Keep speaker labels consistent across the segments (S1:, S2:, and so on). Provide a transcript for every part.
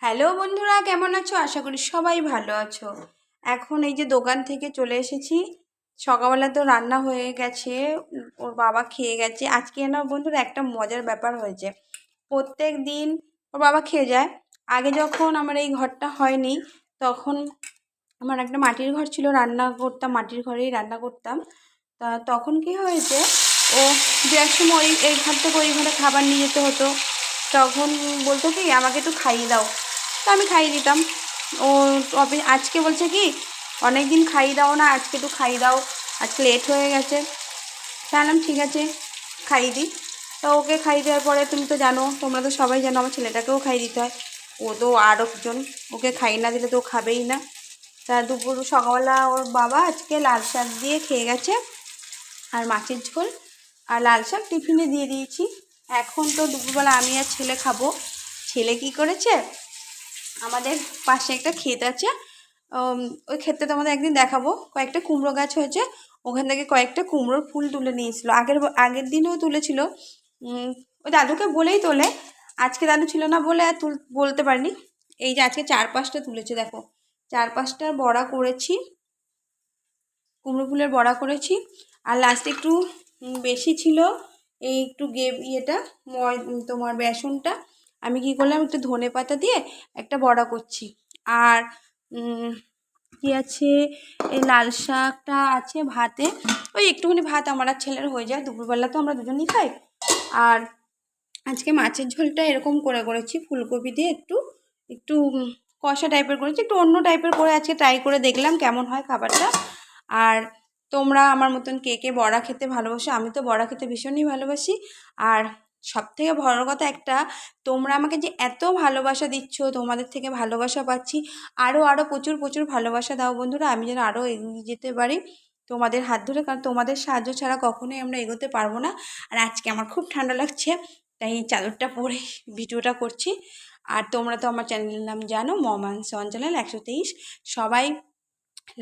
S1: Hello বন্ধুরা, কেমন আছো? আশা করি সবাই ভালো আছো। এখন এই যে দোকান থেকে চলে এসেছি। সকালবেলা তো রান্না হয়ে গেছে, ওর বাবা খেয়ে গেছে। আজকে না বন্ধুরা একটা মজার ব্যাপার হয়েছে। প্রত্যেক দিন ওর বাবা খেয়ে যায়। আগে যখন আমার এই ঘরটা হয়নি তখন আমার একটা মাটির ঘর ছিল, রান্না করতাম মাটির ঘরেই রান্না করতাম। তা তখন কি হয়েছে, ও দু এক সময় এই ঘর থেকে ওই ঘরে খাবার নিয়ে যেতে হতো। তখন বলতো কি আমাকে একটু খাইয়ে দাও, তো আমি খাইয়ে দিতাম। ও তবে আজকে বলছে কি অনেক দিন খাইয়ে দাও না, আজকে একটু খাইয়ে দাও, আজকে লেট হয়ে গেছে। তাহলে ঠিক আছে খাইয়ে দিই। তো ওকে খাইয়ে দেওয়ার পরে তুমি তো জানো, তোমরা তো সবাই জানো আমার ছেলেটাকেও খাইয়ে দিতে হয়। ও তো আরেকজন, ওকে খাইয়ে না দিলে তো ও খাবেই না। তা দুপুর সকালবেলা ওর বাবা আজকে লাল শাক দিয়ে খেয়ে গেছে, আর মাছের ঝোল আর লাল শাক টিফিনে দিয়ে দিয়েছি। এখন তো দুপুরবেলা আমি আর ছেলে খাবো। ছেলে কি করেছে, আমাদের পাশে একটা ক্ষেত আছে, ওই ক্ষেতটা তো আমাদের একদিন দেখাবো। কয়েকটা কুমড়ো গাছ হয়েছে, ওখান থেকে কয়েকটা কুমড়োর ফুল তুলে নিয়েছিল। আগের দিনেও তুলেছিল। ওই দাদুকে বলেই তোলে। আজকে দাদু ছিল না বলে আর বলতে পারিনি। এই যে আজকে 4-5টা তুলেছে, দেখো 4-5টার বড়া করেছি, কুমড়ো ফুলের বড়া করেছি। আর লাস্টে একটু বেশি ছিল, এই একটু ইয়েটা তোমার বেসনটা আমি কি করলাম, একটু ধনে পাতা দিয়ে একটা বড়া করছি। আর কি আছে, এই লাল শাকটা আছে ভাতে, ওই একটুখানি ভাত আমার আর ছেলের হয়ে যায়, দুপুরবেলা তো আমরা দুজনেই খাই। আর আজকে মাছের ঝোলটা এরকম করেছি ফুলকপি দিয়ে, একটু একটু কষা টাইপের করেছি, একটু অন্য টাইপের করে আজকে ট্রাই করে দেখলাম কেমন হয় খাবারটা। আর তোমরা আমার মতন কে কে বড়া খেতে ভালোবাসো? আমি তো বড়া খেতে ভীষণই ভালোবাসি। আর সবথেকে বড় কথা একটা, তোমরা আমাকে যে এত ভালোবাসা দিচ্ছ, তোমাদের থেকে ভালোবাসা পাচ্ছি। আরও আরও প্রচুর প্রচুর ভালোবাসা দাও বন্ধুরা, আমি যেন আরও এগিয়ে যেতে পারি তোমাদের হাত ধরে, কারণ তোমাদের সাহায্য ছাড়া কখনোই আমরা এগোতে পারবো না। আর আজকে আমার খুব ঠান্ডা লাগছে, তাই চাদরটা পরে ভিডিওটা করছি। আর তোমরা তো আমার চ্যানেলের নাম জানো, মম অ্যান্ড সন চ্যানেল 123। সবাই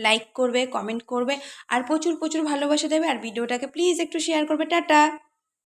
S1: লাইক করবে, কমেন্ট করবে, আর প্রচুর প্রচুর ভালোবাসা দেবে। আর ভিডিওটাকে প্লিজ একটু শেয়ার করবে। টাটা।